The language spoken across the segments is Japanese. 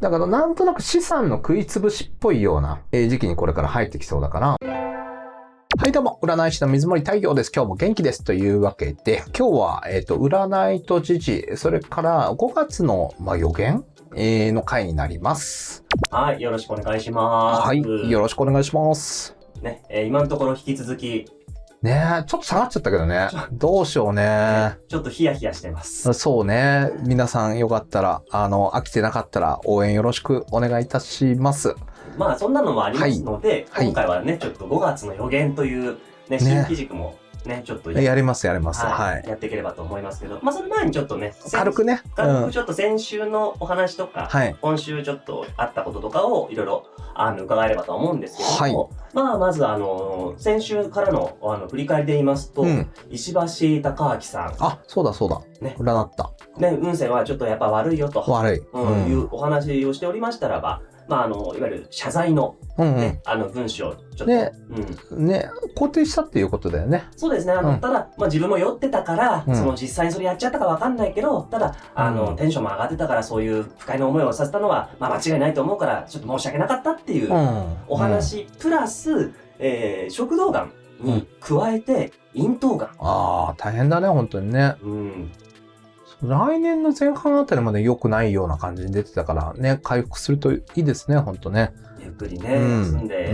だからなんとなく資産の食いつぶしっぽいような時期にこれから入ってきそうだから。はいどうも、占い師の水森太陽です。今日も元気です。というわけで、今日は、占いと時事、それから5月の、予言、の回になります。はい、よろしくお願いします。はい、よろしくお願いします。ね、今のところ引き続き。ねえ、ちょっと下がっちゃったけどね。どうしようね。ちょっとヒヤヒヤしてます。そうね。皆さんよかったら、飽きてなかったら応援よろしくお願いいたします。まあそんなのもありますので、はい、今回はね、ちょっと5月の予言というね、新規軸もね、ちょっとやります。はい。やっていければと思いますけど、まあその前にちょっとね、軽くちょっと先週のお話とか、今週ちょっとあったこととかをいろいろ伺えればと思うんですけども、まあまず先週からの振り返りで言いますと、石橋貴明さん。あ、そうだ。ね。占った。ね、運勢はちょっとやっぱ悪いよと。悪い。いうお話をしておりましたらば、まあいわゆる謝罪の、文章をちょっと、肯定したっていうことだよね。そうですね。ただ、自分も酔ってたから、実際にそれやっちゃったかわかんないけど、ただ、テンションも上がってたから、そういう不快な思いをさせたのは、間違いないと思うから、ちょっと申し訳なかったっていうお話、プラス、食道がんに加えて、咽頭がん。ああ、大変だね、本当にね。来年の前半あたりまで良くないような感じに出てたからね、回復するといいですね、本当ね。ゆっくりね、休んで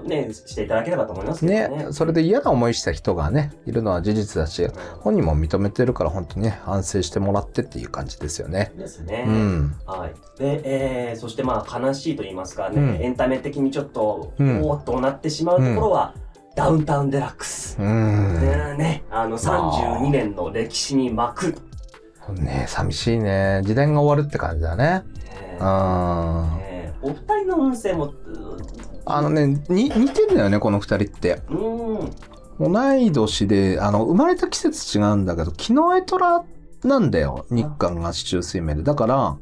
ね、していただければと思いますけどね。それで嫌な思いした人がね、いるのは事実だし、本人も認めてるから本当にね、安静してもらってっていう感じですよね。ですね。はい。で、そして悲しいと言いますかね、エンタメ的にちょっと、おーっとなってしまうところは、ダウンタウンデラックス。32年の歴史に幕。ね、寂しいね。時代が終わるって感じだね。お二人の運勢も、似てるんだよね、この二人って。同い年で、生まれた季節違うんだけど、木の絵虎なんだよ。日韓が四柱推命で。だから、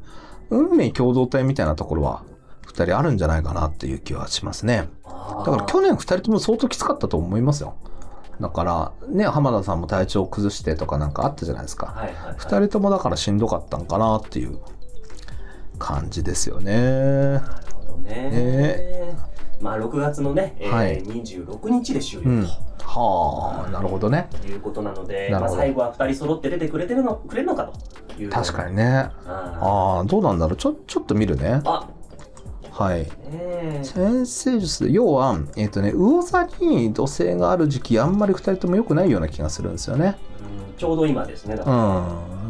運命共同体みたいなところは、二人あるんじゃないかなっていう気はしますね。だから去年二人とも相当きつかったと思いますよ。だからね、浜田さんも体調を崩してとかなんかあったじゃないですか。二人ともだからしんどかったんかなっていう感じですよね。なるほどね。6月のね、26日で終了と。はあ、なるほどね。ということなので、最後は2人揃って出てくれるのかという。確かにね。どうなんだろう。ちょっと見るね。はい。先生術で、要は、魚座に土星がある時期、あんまり2人とも良くないような気がするんですよね。ちょうど今ですね。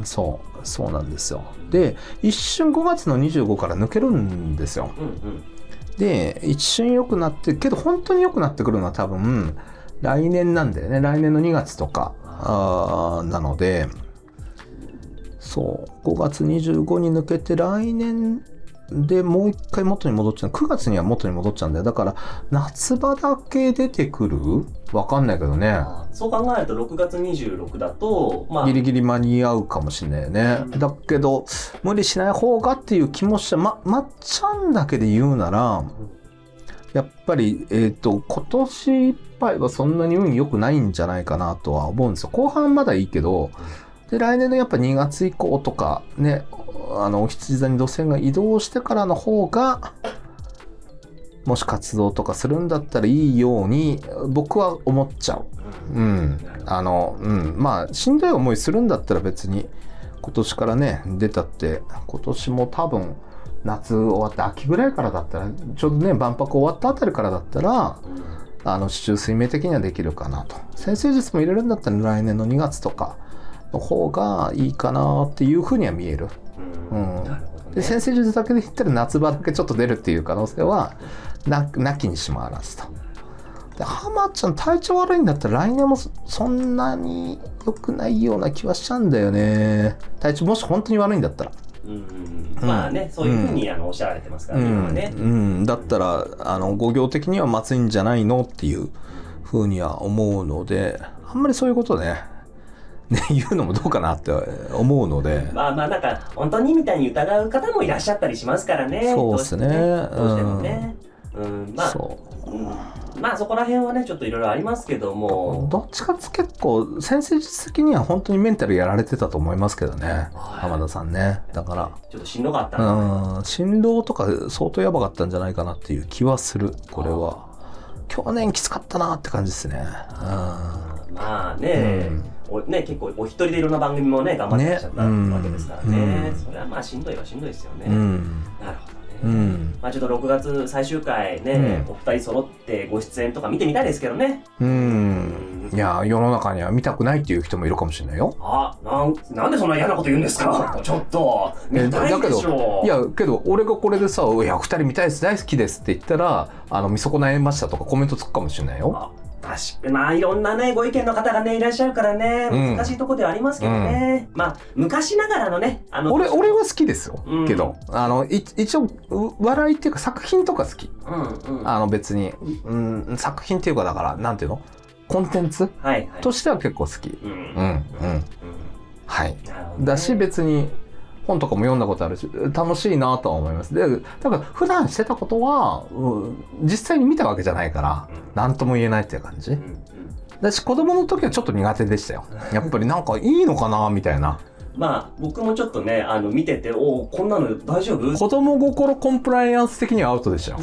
そうなんですよ。で、一瞬5月の25から抜けるんですよ。で、一瞬良くなって、けど本当に良くなってくるのは多分、来年なんだよね。来年の2月とか、なので、そう、5月25に抜けて来年でもう一回元に戻っちゃう。9月には元に戻っちゃうんだよ。だから、夏場だけ出てくる？わかんないけどね。そう考えると6月26だと、ギリギリ間に合うかもしれないよね。だけど、無理しない方がっていう気もした。まっちゃんだけで言うなら、やっぱり、今年いっぱいはそんなに運良くないんじゃないかなとは思うんですよ。後半まだいいけど、で、来年のやっぱ2月以降とかね、お羊座に土星が移動してからの方が、もし活動とかするんだったらいいように、僕は思っちゃう。しんどい思いするんだったら別に、今年からね、出たって、今年も多分、夏終わって秋ぐらいからだったら、ちょうどね、万博終わったあたりからだったら、四柱推命的にはできるかなと。先生術も入れるんだったら来年の2月とかの方がいいかなっていうふうには見える。で、先生術だけで言ったら夏場だけちょっと出るっていう可能性はなきにしもあらずと。で、浜ちゃん体調悪いんだったら来年もそんなに良くないような気はしちゃうんだよね。体調もし本当に悪いんだったら。そういうふうにおっしゃられてますからね、今はね。だったら5行的にはまずいんじゃないのっていうふうには思うので、あんまりそういうことね言うのもどうかなって思うので、なんか本当にみたいに疑う方もいらっしゃったりしますからね。そうですね。どうしてもね。まあそこら辺はねちょっといろいろありますけども、どっちかって結構先生術的には本当にメンタルやられてたと思いますけどね、浜田さんね。だからちょっとしんどかったな。振動とか相当やばかったんじゃないかなっていう気はする。これは去年きつかったなって感じですね。まあね、結構お一人でいろんな番組もね頑張ってらっしゃったわけですからね、それはまあしんどいはしんどいですよね。なるほど。まあちょっと6月最終回ね、お二人揃ってご出演とか見てみたいですけどね。いや世の中には見たくないっていう人もいるかもしれないよ。なんでそんな嫌なこと言うんですかちょっと見たいでしょ。いやけど俺がこれでさ「いや2人見たいです大好きです」って言ったら見損ないましたとかコメントつくかもしれないよ。確かにまあいろんなねご意見の方がねいらっしゃるからね難しいところではありますけどね、まあ昔ながらのね俺は好きですよ、けど一応笑いっていうか作品とか好き、別に、作品っていうかだからなんていうのコンテンツ、としては結構好き。はい。だし別に本とかも読んだことあるし楽しいなとは思います。でだから普段してたことは、実際に見たわけじゃないから何とも言えないっていう感じ。だし子供の時はちょっと苦手でしたよ。やっぱりなんかいいのかなみたいな。まあ僕もちょっとね見ててこんなの大丈夫？子供心コンプライアンス的にはアウトでしたよ。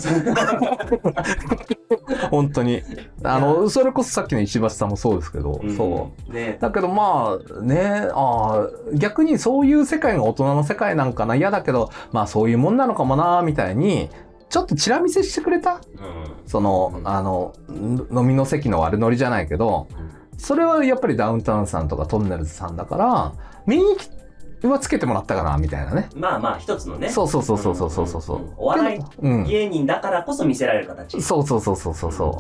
本当にそれこそさっきの石橋さんもそうですけど、そうね。だけどまあね逆にそういう世界が大人の世界なんかな嫌だけどまあそういうもんなのかもなみたいにちょっとチラ見せしてくれた、その飲みの席の悪ノリじゃないけど、それはやっぱりダウンタウンさんとかトンネルズさんだから免疫はつけてもらったかなみたいなね。まあ一つのね。そうお笑い芸人だからこそ見せられる形。そう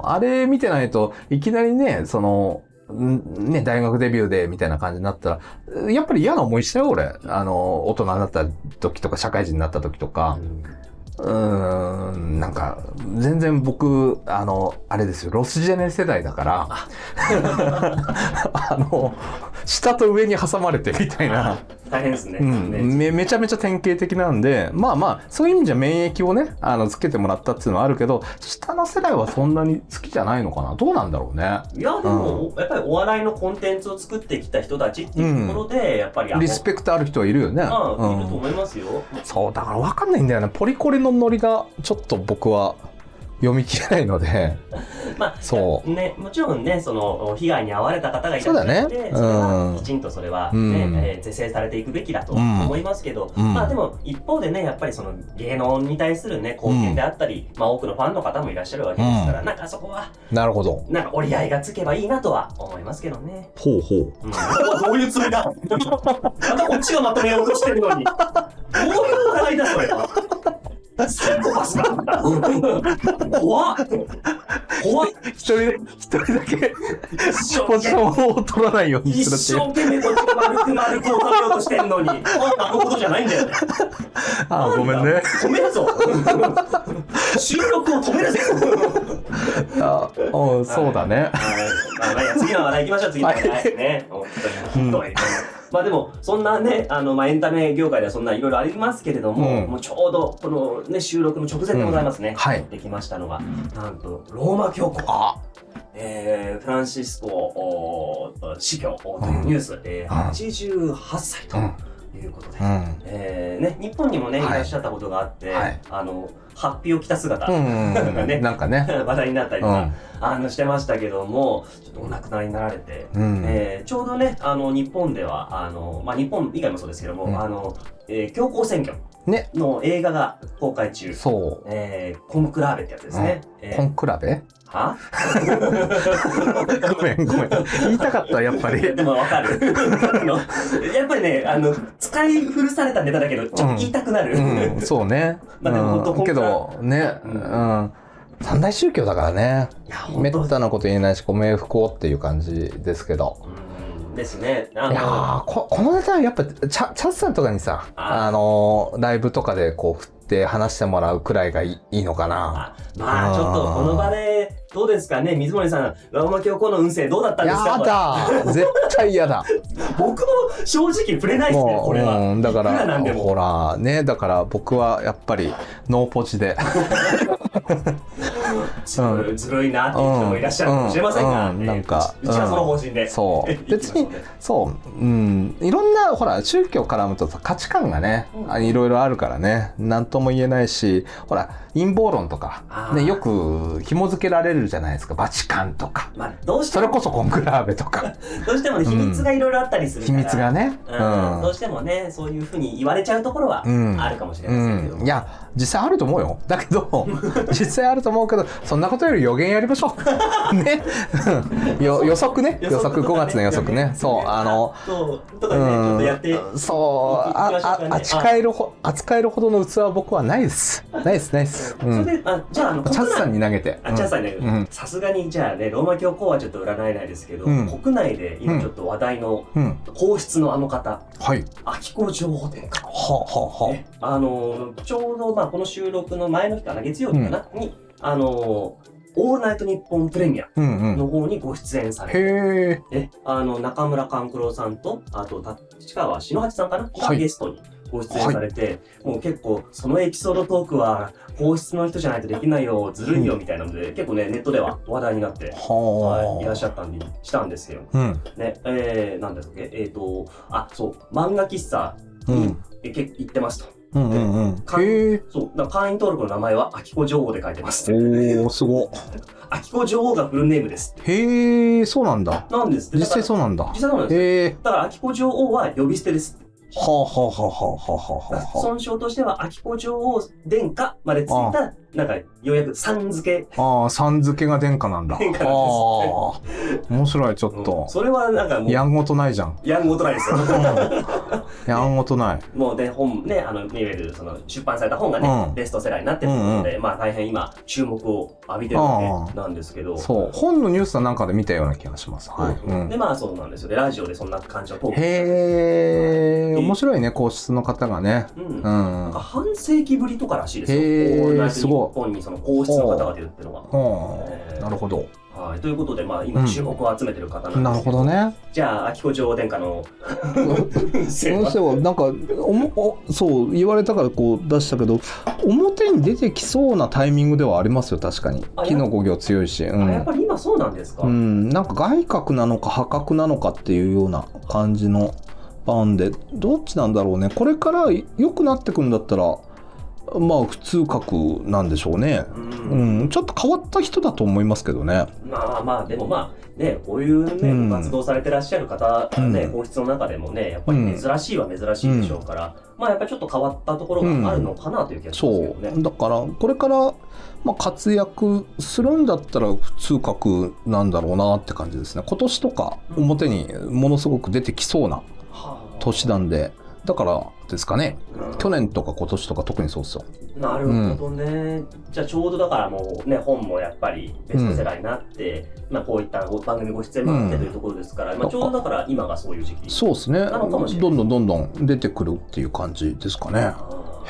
あれ見てないといきなりね大学デビューでみたいな感じになったらやっぱり嫌な思いしたよ俺。大人になった時とか社会人になった時とか。なんか全然僕あれですよロスジェネ世代だから下と上に挟まれてみたいな大変ですね、めちゃめちゃ典型的なんでまあそういう意味じゃ免疫をねつけてもらったっていうのはあるけど下の世代はそんなに好きじゃないのかな。どうなんだろうね。いやでも、やっぱりお笑いのコンテンツを作ってきた人たちっていうところで、やっぱりリスペクトある人はいるよね。いると思いますよ。そうだから分かんないんだよね。ポリコレのノリがちょっと僕は読み切れないのでそうね、もちろんねその被害に遭われた方がいらっしゃって、それはきちんとそれはね、是正されていくべきだと思いますけど、まあでも一方でねやっぱりその芸能に対するね貢献であったり、多くのファンの方もいらっしゃるわけですから、なんかそこはなるほどなんか折り合いがつけばいいなとは思いますけどね。ほうどういうつもりだまたこっちがまとめようとしてるのにどういう笑いだそれは。サイコパスなんだ。怖っ。一人だけポジションを取らないようにするっていう。一生懸命こっちが丸く食べようとしてんのに、なるほどじゃないんだよね。ごめんね。止めるぞ。収録を止めるぞ。そうだね。次の話題行きましょう。次の話題ね。本当にひどい。まあでもそんなねエンタメ業界ではそんないろいろありますけれども、もうちょうどこのね収録の直前でございますね。できましたのがなんとローマ教皇フランシスコ死去というニュース、88歳ということで、日本にもねいらっしゃったことがあって、ハッピーを着た姿がねなんかね話題になったりとかしてましたけども、ちょっとお亡くなりになられて、ちょうどね日本では日本以外もそうですけども、教皇選挙の映画が公開中、コンクラーベってやつですね。コンクラベはごめん言いたかったやっぱり。でもわかるやっぱりね使い古されたネタだけどちょっと言いたくなる、そうね。けどね三大宗教だからねめったなこと言えないしご冥福をっていう感じですけどですね。いやこのネタはやっぱチャッさんとかにさライブとかでこう振って話してもらうくらいがいいのかな。まあちょっとこの場でどうですかね、水森さんローマ教皇の運勢どうだったんですか。やだ絶対やだ。僕も正直触れないですねこれは。だからほらねだから僕はやっぱりノーポジでずるいなっていう人もいらっしゃるかもしれませんが、なんかうちはその方針で、そう別にそう、いろんなほら宗教絡むと価値観がね、いろいろあるからね、何とも言えないし、ほら陰謀論とか、ね、よく紐付けられるじゃないですか、バチカンとか、どうしてもそれこそコンクラーベとかどうしてもね秘密がいろいろあったりするから、秘密がね、どうしてもねそういうふうに言われちゃうところはあるかもしれませんけど、いや実際あると思うよ。だけど実際あると思うけど、そんなことより予言やりましょうね予測ね、予測5月の予測ね、そうとかね、ちょっとやってそう扱えるほどの器は僕はないですないです。それでじゃあチャスさんに投げて、チャスさんに投げて、さすがにじゃあねローマ教皇はちょっと占えないですけど、国内で今ちょっと話題の皇室のあの方、彬子女王殿下、ちょうどこの収録の前の日かな、月曜日かな、にオールナイトニッポンプレミアの方にご出演されて、中村勘九郎さんと、あと立川篠八さんかな、がゲストにご出演されて、もう結構そのエピソードトークは皇室の人じゃないとできないよ、ずるいよみたいなので、結構ねネットでは話題になっていらっしゃったんですよ。ね、なんだっけ、そう漫画喫茶に行ってますと。そうだから会員登録の名前は彬子女王で書いてます。おお、すごっ。彬子女王がフルネームです。へえ、そうなんだ。なんです。実際そうなんだ。実際そうなんです。だから彬子女王は呼び捨てです。尊称としては彬子女王殿下までついた、なんかようやくさん付け。さん付けが殿下なんだ。殿下なんです。面白い、ちょっと。それはなんかもうやんごとないじゃん。やんごとないですよ。やんごとない。もうね、本ね、いわゆるその出版された本がね、ベストセラーになってるので、大変今注目を浴びてるわけなんですけど。そう、本のニュースはなんかで見たような気がします。で、そうなんですよ。で、ラジオでそんな感じのトーク。へー、面白いね、皇室の方がね。なんか半世紀ぶりとからしいですよ。オールナイトニッポンにその皇室の方が出るっていうのが。なるほど。ということで、今注目を集めてる方なんですけど。なるほどね。じゃあ、彬子女王殿下のなんかそう言われたからこう出したけど、表に出てきそうなタイミングではありますよ、確かに。木の語行強いし。やっぱり今そうなんですか。なんか外角なのか破格なのかっていうような感じのパンで、どっちなんだろうね。これから良くなってくんだったら普通格なんでしょうね。ちょっと変わった人だと思いますけどね。でもね、こういうね、ご活動されてらっしゃる方ね、皇室の中でもね、やっぱり珍しいは珍しいでしょうから、やっぱりちょっと変わったところがあるのかなという気がしますけどね。そうだからこれから活躍するんだったら普通格なんだろうなって感じですね。今年とか表にものすごく出てきそうな年なんで、だからですかね。去年とか今年とか特にそうですよ。なるほどね。じゃあちょうどだからもうね、本もやっぱりベストセラーになって、こういった番組ご出演もあってというところですから、ちょうどだから今がそういう時期。そうですね。どんどん出てくるっていう感じですかね。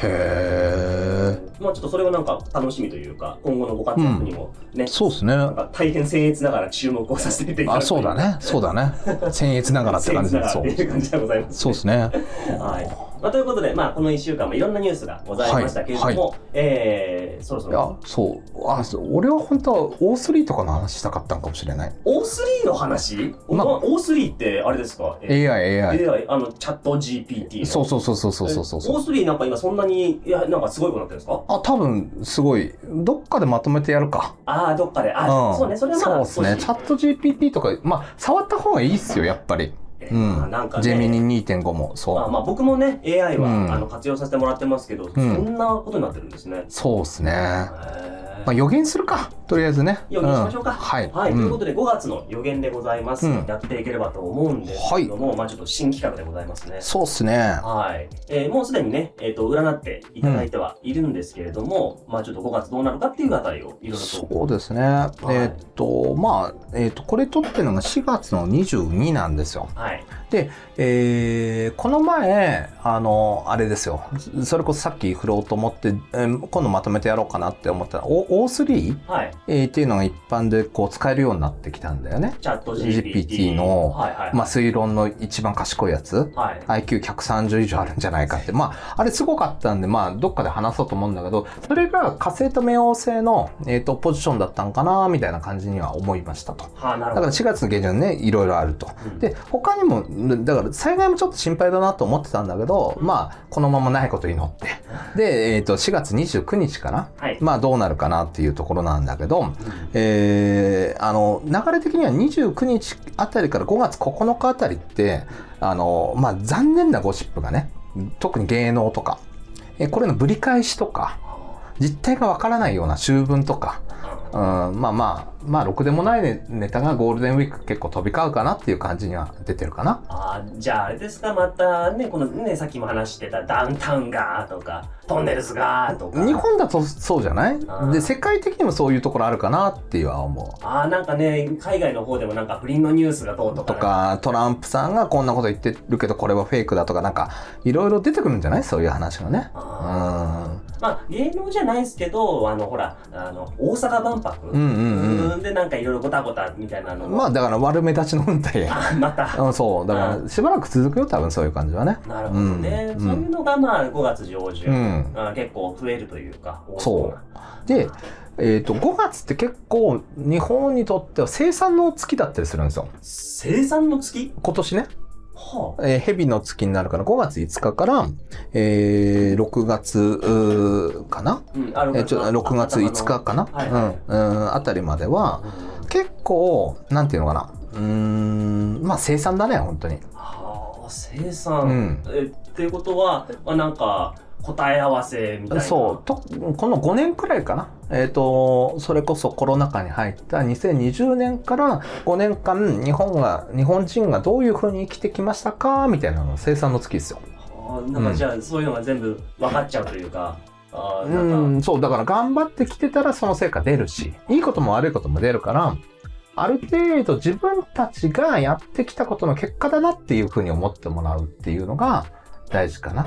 へー。ちょっとそれはなんか楽しみというか、今後のご活躍にもね、そうですね。なんか大変僭越ながら注目をさせていただきます。そうだね。僭越ながらって感じで、そういう感じでございます。そうですね。はい。ということで、この1週間もいろんなニュースがございましたけれども、そろそろ。俺は本当は O3 とかの話したかったのかもしれない。O3 の話？O3 ってあれですか？ AI、チャット GPT の。そう。O3 なんか今そんなに、なんかすごいことになってるんですか？多分すごい。どっかでまとめてやるか。どっかで。そうね、それはそうですね。チャット GPT とか、触った方がいいっすよ、やっぱり。なんかね、ジェミニ 2.5 もそう。僕もね AI は、活用させてもらってますけど、そんなことになってるんですね。そうですね。予言するか、とりあえずね。予言しましょうか。はい。ということで5月の予言でございます。やっていければと思うんですけども、ちょっと新企画でございますね。そうですね。はい。もうすでにね、占っていただいてはいるんですけれども、ちょっと5月どうなるかっていうあたりをいろいろと。そうですね。これ撮ってるのが4月の22なんですよ。はい。で、この前、あれですよ。それこそさっき振ろうと思って、今度まとめてやろうかなって思ったら、オ O3、はいっていうのが一般でこう使えるようになってきたんだよね。チャット GPT の、はいはいまあ、推論の一番賢いやつ、はい、IQ130 以上あるんじゃないかって。まあ、あれすごかったんで、まあ、どっかで話そうと思うんだけど、それが火星と冥王星の、ポジションだったんかな、みたいな感じには思いましたと。はあ、なるほど。だから4月の下旬ね、いろいろあると。うん、で、他にも、だから災害もちょっと心配だなと思ってたんだけど、まあ、このままないこと祈って。で、4月29日かな、はい、まあ、どうなるかなっていうところなんだけど、流れ的には29日あたりから5月9日あたりって、まあ、残念なゴシップがね、特に芸能とか、これのぶり返しとか、実態がわからないような修文とか、ろくでもないネタがゴールデンウィーク結構飛び交うかなっていう感じには出てるかな。じゃああれですか、またね、このね、さっきも話してたダウンタウンがとか、トンネルズがとか。日本だとそうじゃない？で、世界的にもそういうところあるかなっていうは思う。なんかね、海外の方でもなんか不倫のニュースがどうとか、ね。とか、トランプさんがこんなこと言ってるけど、これはフェイクだとか、なんか、いろいろ出てくるんじゃない？そういう話がね。まあ、芸能じゃないですけど、ほら、大阪万博。で、なんかいろいろごたごたみたいなの。まあ、だから悪目立ちの運態。また。そう。だから、しばらく続くよ、多分そういう感じはね。なるほどね。そういうのが、まあ、5月上旬、結構増えるというか。そう。で、5月って結構、日本にとっては生産の月だったりするんですよ。生産の月？今年ね。はあ、蛇の月になるから5月5日から、6月かな、6月5日かな、あたりまでは、結構、なんていうのかな、まあ生産だね、本当に。はあ、生産。っていうことは、なんか、答え合わせみたいな。そう。この5年くらいかな。それこそコロナ禍に入った2020年から5年間、日本人がどういう風に生きてきましたかみたいなの生産の月ですよ。なんかじゃあ、そういうのが全部分かっちゃうというか。そう。だから頑張ってきてたらその成果出るし、いいことも悪いことも出るから、ある程度自分たちがやってきたことの結果だなっていう風に思ってもらうっていうのが、大事かな。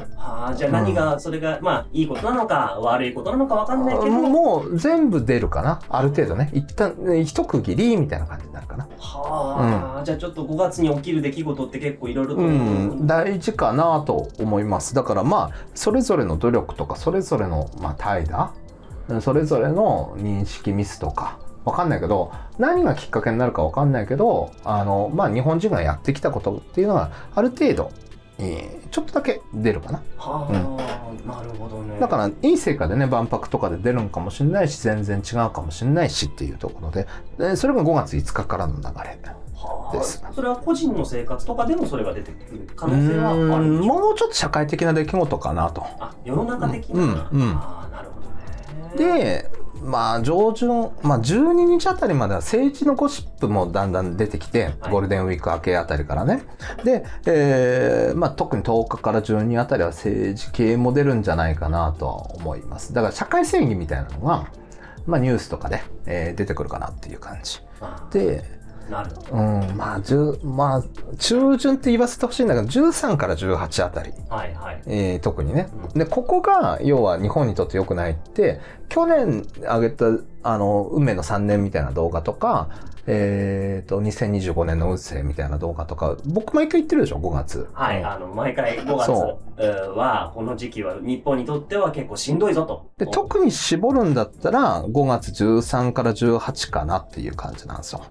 じゃあ何が、それが、まあ、いいことなのか、悪いことなのか分かんないけど。もう全部出るかな。ある程度ね。一旦、一区切りみたいな感じになるかな。じゃあちょっと5月に起きる出来事って結構いろいろと。大事かなと思います。だからまあ、それぞれの努力とか、それぞれの、まあ、怠惰、それぞれの認識ミスとか、わかんないけど、何がきっかけになるかわかんないけど、まあ、日本人がやってきたことっていうのが、ある程度、ちょっとだけ出るかな。なるほどね。だからいい成果でね、万博とかで出るんかもしれないし、全然違うかもしれないしっていうところで、それが5月5日からの流れです。それは個人の生活とかでもそれが出てくる可能性はあるんでしょうか？もうちょっと社会的な出来事かなと。世の中的な。なるほどね。で、まあ上旬、まあ12日あたりまでは政治のゴシップもだんだん出てきて、ゴールデンウィーク明けあたりからね。で、まあ特に10日から12日あたりは政治系も出るんじゃないかなとは思います。だから社会正義みたいなのが、まあニュースとかで、出てくるかなっていう感じ。で、まあ中旬って言わせてほしいんだけど、13から18あたり。特にね。で、ここが、要は日本にとって良くないって、去年上げた、運命の3年みたいな動画とか、2025年の運勢みたいな動画とか、僕毎回言ってるでしょ、5月。毎回5月は、この時期は日本にとっては結構しんどいぞと。で、特に絞るんだったら、5月13から18かなっていう感じなんですよ。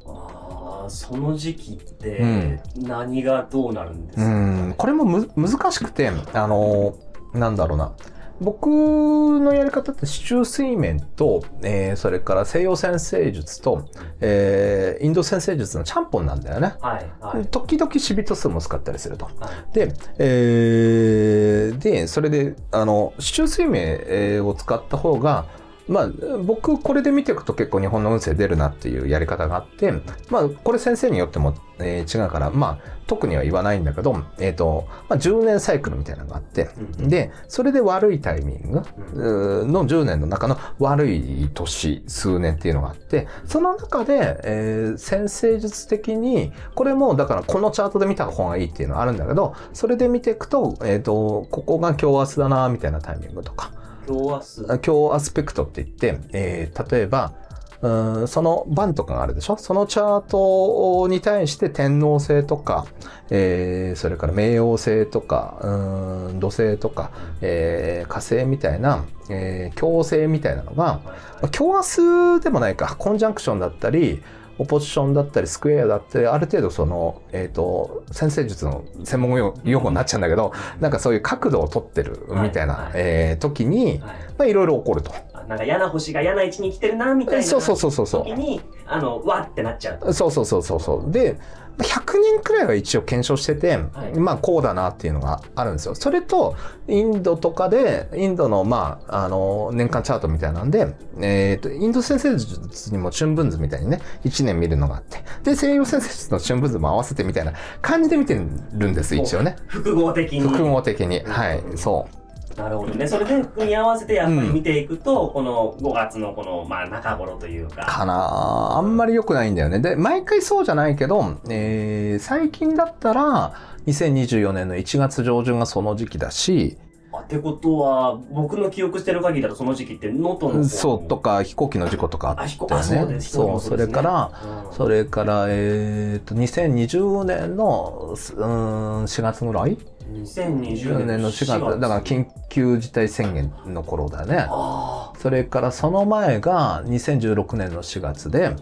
その時期って何がどうなるんですか？これも難しくて、なんだろうな。僕のやり方って四柱推面と、それから西洋占星術と、インド占星術のちゃんぽんなんだよね。時々シビト数も使ったりすると。で、それで、四柱推面を使った方が、まあ、僕これで見ていくと結構日本の運勢出るなっていうやり方があって、まあ、これ先生によっても、違うから、まあ、特には言わないんだけど、まあ、10年サイクルみたいなのがあって、で、それで悪いタイミングの10年の中の悪い年、数年っていうのがあって、その中で、占星術的に、これもだからこのチャートで見た方がいいっていうのはあるんだけど、それで見ていくと、ここが今日明日だな、みたいなタイミングとか、強アスペクトって言って、例えばその盤とかがあるでしょ。そのチャートに対して天王星とか、それから冥王星とか、土星とか、火星みたいな、強星みたいなのが、強アスでもないか、コンジャンクションだったり、オポジションだったりスクエアだったり、ある程度その、占星術の専門用語になっちゃうんだけど、なんかそういう角度を取ってるみたいな、時に、まあいろいろ起こると。なんか嫌な星が嫌な位置に来てるなみたいな時にわってなっちゃう。そうで100年くらいは一応検証してて、まあこうだなっていうのがあるんですよ。それとインドとかでインドのまあ年間チャートみたいなんで、インド占星術にも春分図みたいにね1年見るのがあって、で西洋占星術の春分図も合わせてみたいな感じで見てるんです一応ね。複合的にはいそう。なるほどね。それで組み合わせてやっぱり見ていくと、この5月のこの、まあ、中頃というか。あんまり良くないんだよね。で、毎回そうじゃないけど、最近だったら、2024年の1月上旬がその時期だし、ってことは、僕の記憶してる限りだとその時期って能登の方そうとか飛行機の事故とかあったよね。そう、それから、2020年の、4月ぐらい2020年の4月だから緊急事態宣言の頃だよね。それからその前が2016年の4月で、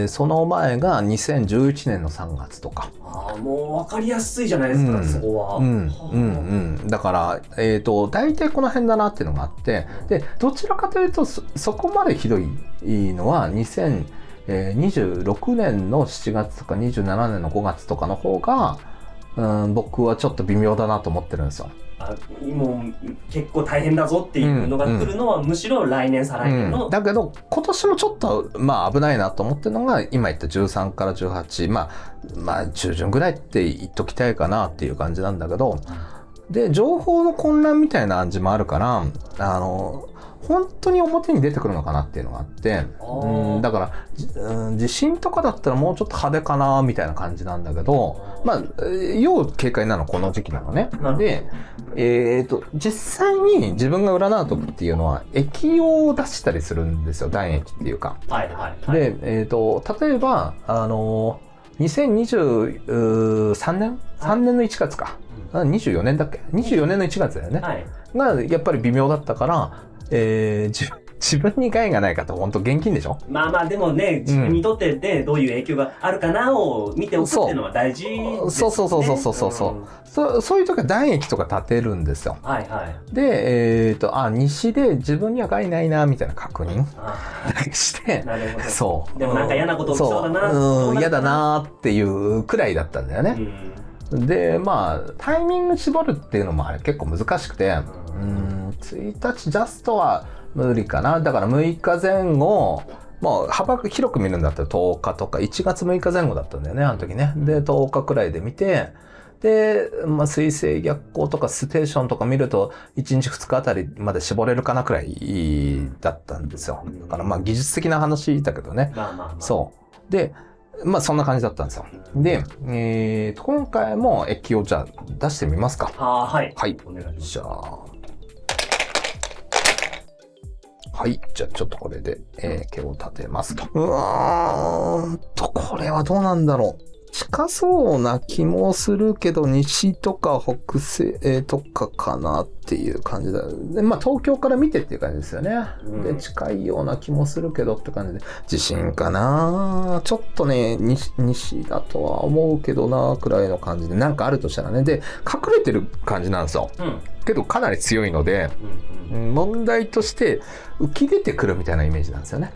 その前が2011年の3月とか。もう分かりやすいじゃないですか、そこは。だから大体この辺だなっていうのがあって、でどちらかというとそこまでひどいのは2026年の7月とか27年の5月とかの方が僕はちょっと微妙だなと思ってるんですよ。もう結構大変だぞっていうのが来るのは、むしろ来年再来年の、だけど今年もちょっとまあ危ないなと思ってるのが今言った13から18、まあ中旬ぐらいって言っときたいかなっていう感じなんだけど、で情報の混乱みたいな感じもあるから本当に表に出てくるのかなっていうのがあって、だから地震とかだったらもうちょっと派手かなみたいな感じなんだけど、まあ要警戒なのこの時期なのね。で実際に自分が占う時っていうのは液を出したりするんですよ。断液っていうか。で例えば2023年3年の1月か、24年だっけ、24年の1月だよね、がやっぱり微妙だったから、自分に害がないかと本当現金でしょ。まあでもね、自分にとってね、どういう影響があるかなを見ておくっていうのは大事ですね。そういう時は断液とか立てるんですよ。で西で自分には害ないなみたいな確認して、そうでもなんか嫌なこと起きそうだな、嫌だなっていうくらいだったんだよね。でまあタイミング絞るっていうのもあれ結構難しくて、1日ジャストは無理かな。だから6日前後、まあ幅広く見るんだったら10日とか1月6日前後だったんだよね、あの時ね。で10日くらいで見て、で水星逆行とかステーションとか見ると1日2日あたりまで絞れるかなくらいだったんですよ。だからまあ技術的な話だけどね。そうでまあそんな感じだったんですよ。で、今回も液をじゃあ出してみますか。はい。お願いします。じゃあはい。じゃあちょっとこれで、毛を立てますと。これはどうなんだろう。近そうな気もするけど、西とか北西とかかなっていう感じだ。で、まあ東京から見てっていう感じですよね。で、近いような気もするけどって感じで。地震かな、ちょっとね、西だとは思うけどなくらいの感じで、なんかあるとしたらね。で、隠れてる感じなんですよ。けどかなり強いので、問題として浮き出てくるみたいなイメージなんですよね。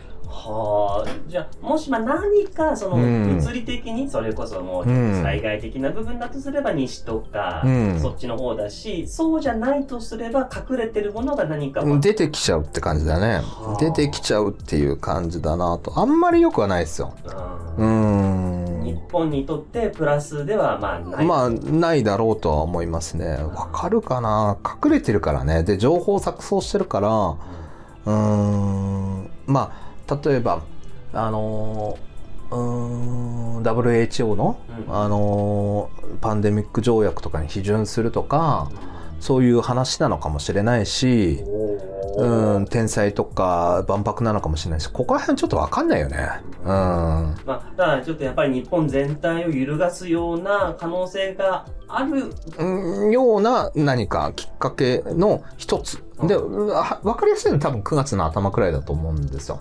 じゃあもし何かその物理的にそれこそもう災害的な部分だとすれば西とかそっちの方だし、そうじゃないとすれば隠れてるものが何か出てきちゃうって感じだね。出てきちゃうっていう感じだなと。あんまり良くはないですよ。日本にとってプラスではないだろうとは思いますね。わかるかな、隠れてるからね。で情報を錯綜してるから、まあ例えばWHO の、パンデミック条約とかに批准するとか、そういう話なのかもしれないし、天災とか万博なのかもしれないし、ここら辺ちょっと分かんないよね。まあ、だからちょっとやっぱり日本全体を揺るがすような可能性があるような何かきっかけの一つで、分かりやすいのは多分9月の頭くらいだと思うんですよ。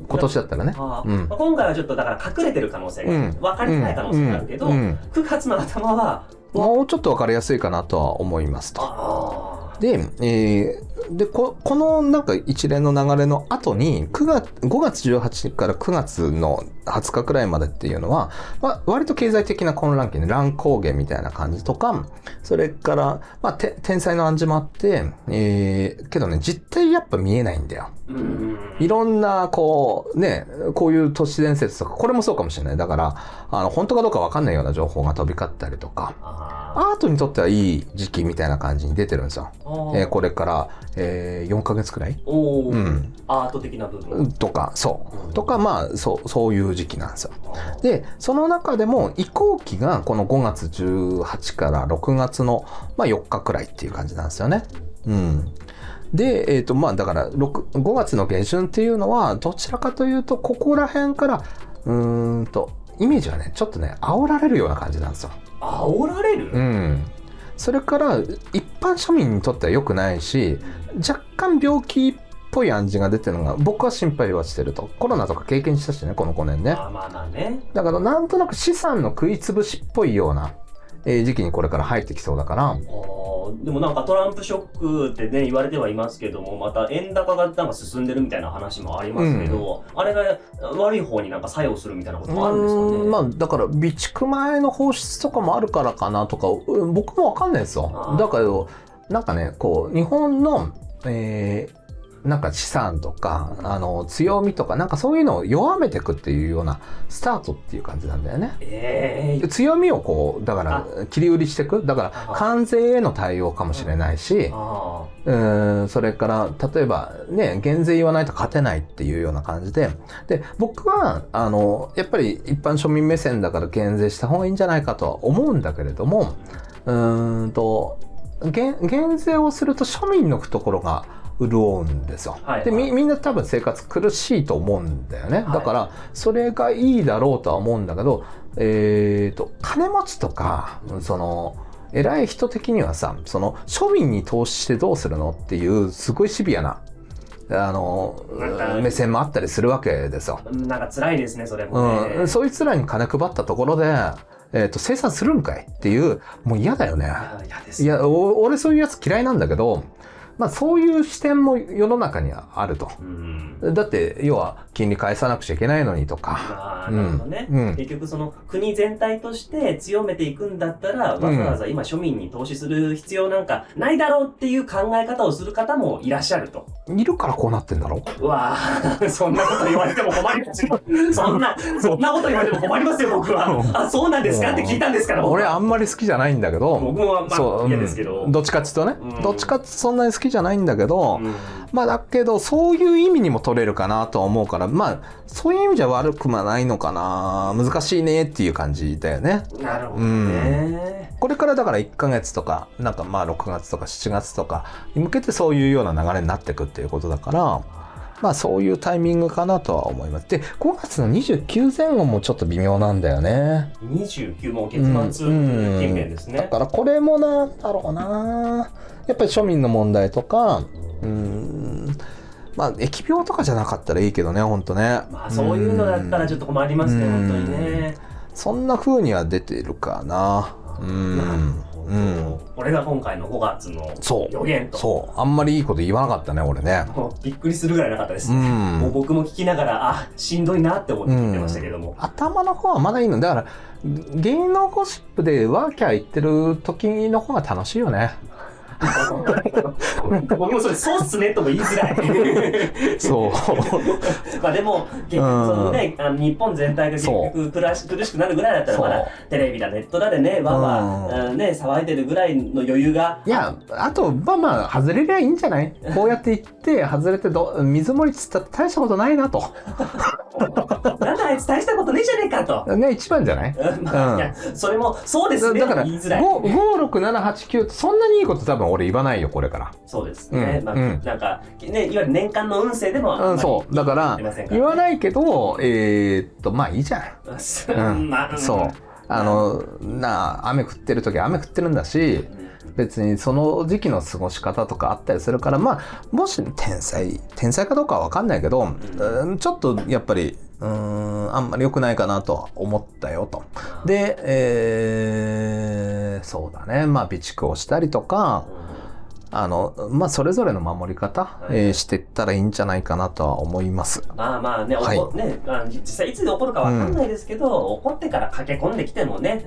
今年だったらね。今回はちょっとだから隠れてる可能性が、分かりづらい可能性があるけど、9月の頭はもうちょっと分かりやすいかなとは思いますと。で、このなんか一連の流れの後に5月18日から9月の20日くらいまでっていうのは、割と経済的な混乱期で乱高下みたいな感じとか、それから、天災の暗示もあって、けどね、実態やっぱ見えないんだよ。いろんな、こういう都市伝説とか、これもそうかもしれない。だから、本当かどうかわかんないような情報が飛び交ったりとか、アートにとってはいい時期みたいな感じに出てるんですよ。これから、4ヶ月くらい、アート的な部分とか、とか、そういう時期なんですよ。で、その中でも移行期がこの5月18から6月の、4日くらいっていう感じなんですよね。で、だから5月の下旬っていうのは、どちらかというと、ここら辺から、イメージはね、ちょっとね、煽られるような感じなんですよ。煽られる？それから一般庶民にとっては良くないし、若干病気っぽい暗示が出てるのが僕は心配はしてると。コロナとか経験したしね、この5年ね。だからなんとなく資産の食いつぶしっぽいような時期にこれから入ってきそうだから。でもなんかトランプショックってね言われてはいますけども、また円高がなんか進んでるみたいな話もありますけど、あれが悪い方になんか作用するみたいなこともあるんですかね。だから備蓄前の放出とかもあるからかなとか、僕もわかんないですよ。だけどなんかね、こう日本のなんか資産とか強みとかなんかそういうのを弱めていくっていうようなスタートっていう感じなんだよね。強みをこうだから切り売りしていく。だから関税への対応かもしれないし、それから例えばね、減税言わないと勝てないっていうような感じで、僕はやっぱり一般庶民目線だから減税した方がいいんじゃないかとは思うんだけれども、減税をすると庶民の懐が潤うんですよ。で、みんな多分生活苦しいと思うんだよね。だからそれがいいだろうとは思うんだけど、金持ちとか偉い人的にはさ、庶民に投資してどうするのっていうすごいシビアな目線もあったりするわけですよ。なんか辛いですね、それもね。そいつらに金配ったところで生産するんかいっていう、もう嫌だよね。いや、俺そういうやつ嫌いなんだけど、そういう視点も世の中にはあると。だって要は金利返さなくちゃいけないのにとか。なるほどね。結局その国全体として強めていくんだったら、わざわざ今庶民に投資する必要なんかないだろうっていう考え方をする方もいらっしゃると。いるからこうなってんだろ。うわぁ、そんなこと言われても困りますよ。そんなこと言われても困りますよ、僕は。そうなんですかって聞いたんですから。俺あんまり好きじゃないんだけど。僕も嫌ですけど。どっちかっていうとね。どっちかってそんなに好きじゃないんだけど、だけどそういう意味にも取れるかなとは思うから、そういう意味じゃ悪くはないのかな。難しいねっていう感じだよね。なるほどね。これからだから1ヶ月とか、なんか6月とか7月とかに向けてそういうような流れになっていくっていうことだから、そういうタイミングかなとは思います。で、5月の29前後もちょっと微妙なんだよね。29も月末近辺ですね。だからこれもなんだろうな。やっぱり庶民の問題とか、疫病とかじゃなかったらいいけどね、ほんとね。そういうのだったらちょっと困りますね、本当にね。そんな風には出てるかな。これが今回の5月の予言と。そう。あんまりいいこと言わなかったね、俺ね。びっくりするぐらいなかったですね。もう僕も聞きながら、しんどいなって思って聞いてましたけども。頭の方はまだいいの。だから、芸能ゴシップでワーキャー言ってる時の方が楽しいよね。僕もそれそうっすねとも言いづらい。そうでも結局そのね、日本全体が結局苦しくなるぐらいだったらまだテレビだネットだでね騒いでるぐらいの余裕が。いや、あと外れりゃいいんじゃない。こうやって言って外れて水盛りつったって大したことないなと。なんだあいつ大したことねえじゃねえかと。ね、一番じゃない？まあ、いや、それも、そうですね。だから言いづらい。5、6、7、8、9ってそんなにいいこと多分俺言わないよ、これから。そうですね。まあ、なんか、ね、いわゆる年間の運勢でも、そう。だから、言わないけど、まあいいじゃん。そう。雨降ってる時は雨降ってるんだし、別にその時期の過ごし方とかあったりするから、まあ、もし天才かどうかは分かんないけど、ちょっとやっぱり、あんまり良くないかなとは思ったよと。で、そうだね。まあ、備蓄をしたりとか、まあ、それぞれの守り方、していったらいいんじゃないかなとは思います。まあまあね、実際いつ起こるかわかんないですけど、起こってから駆け込んできてもね、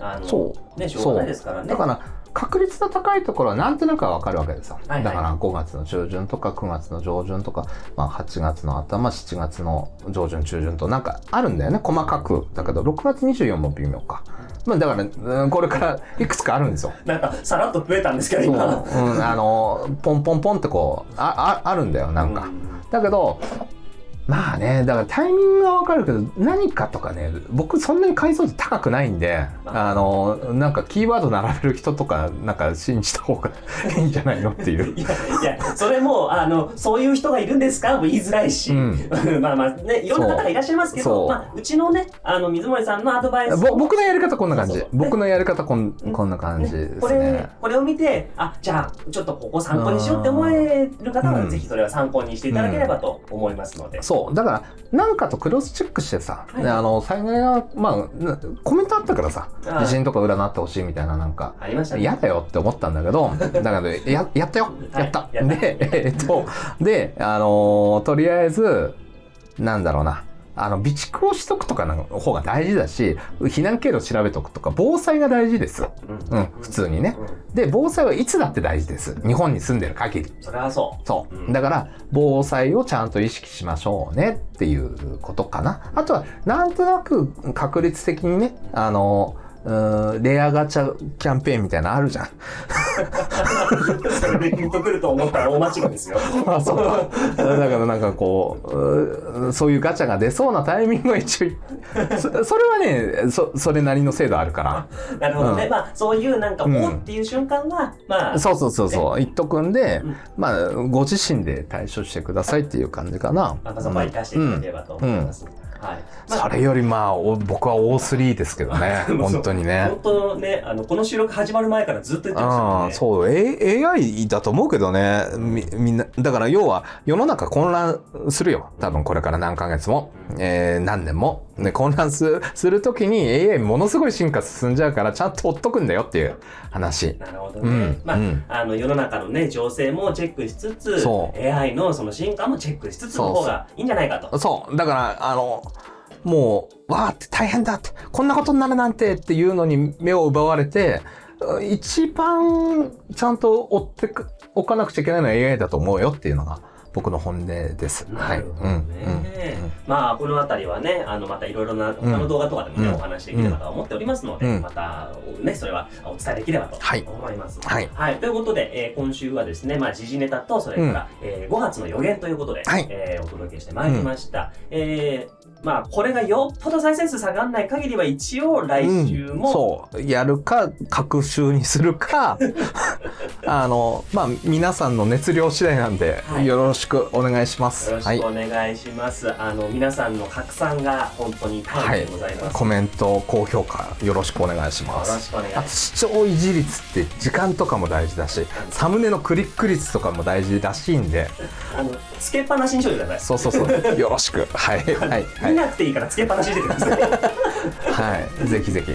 ね、しょうがないですからね。だから、確率の高いところはなんとなくはわかるわけですよ。だから5月の中旬とか9月の上旬とか、まあ8月の頭、7月の上旬、中旬となんかあるんだよね、細かく。だけど6月24も微妙か。まあだから、これからいくつかあるんですよ。なんかさらっと増えたんですけど、今。ポンポンポンってこう、あるんだよ、なんか。だけど、まあね、だからタイミングはわかるけど、何かとかね、僕そんなに解像度高くないんで、なんかキーワード並べる人とか、なんか信じた方がいいんじゃないのっていう。いや、それも、そういう人がいるんですかも言いづらいし、まあまあね、いろんな方がいらっしゃいますけど、まあ、うちのね、水森さんのアドバイス僕のやり方こんな感じ。僕のやり方こんな感じですね。これを見て、じゃあ、ちょっとここ参考にしようって思える方は、ぜひそれは参考にしていただければと思いますので。そうだからなんかとクロスチェックしてさ、災害はまあコメントあったからさ、地震とか占ってほしいみたいな、なんかありましたね。嫌だよって思ったんだけど、だからやったよ、やった。でとりあえずなんだろうな。備蓄をしとくとかの方が大事だし、避難経路調べとくとか、防災が大事です。普通にね。で、防災はいつだって大事です。日本に住んでる限り。それはそう。そう。だから、防災をちゃんと意識しましょうねっていうことかな。あとは、なんとなく確率的にね、レアガチャキャンペーンみたいなのあるじゃん。それでピンとくると思ったら大間違いですよ。そう。だからなんかこう、そういうガチャが出そうなタイミングは一応、それはね、それなりの精度あるから。なるほどね。まあ、そういうなんか、おっていう瞬間は、まあ。そう。言っとくんで、まあ、ご自身で対処してくださいっていう感じかな。まあ、そこは生かしていただければと思います。それよりまあ僕はO3ですけどね。本当にね。本当ね、この収録始まる前からずっと言ってましたもんね。そう、AI だと思うけどね。みんな、だから要は世の中混乱するよ。多分これから何ヶ月も、何年も。ね、混乱するときに AI ものすごい進化進んじゃうからちゃんとほっとくんだよっていう話。なるほどね。まあ、世の中のね、情勢もチェックしつつ、AI のその進化もチェックしつつの方がいいんじゃないかと。そう。だから、もう、わーって大変だって、こんなことになるなんてっていうのに目を奪われて、一番ちゃんと追っておかなくちゃいけないのは AI だと思うよっていうのが僕の本音です。はい。まあ、このあたりはね、またいろいろな他の動画とかでもね、お話できればと思っておりますので、またね、それはお伝えできればと思います。はい。ということで、今週はですね、まあ、時事ネタと、それから5月の予言ということで、お届けしてまいりました。まあ、これがよっぽど再生数下がんない限りは一応来週も、そうやるか隔週にするかまあ皆さんの熱量次第なんで、よろしくお願いします。よろしくお願いします。皆さんの拡散が本当に頼りでございます。コメント高評価よろしくお願いします。よろしくお願いします。視聴維持率って時間とかも大事だし、サムネのクリック率とかも大事らしいんで、つけっぱなしにしといてください。そうよろしく。見なくていいからつけっぱなしにしてください。ぜひぜひ。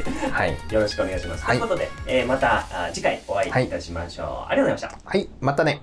よろしくお願いします。ということで、また次回お会いいたしましょう。ありがとうございました。またね。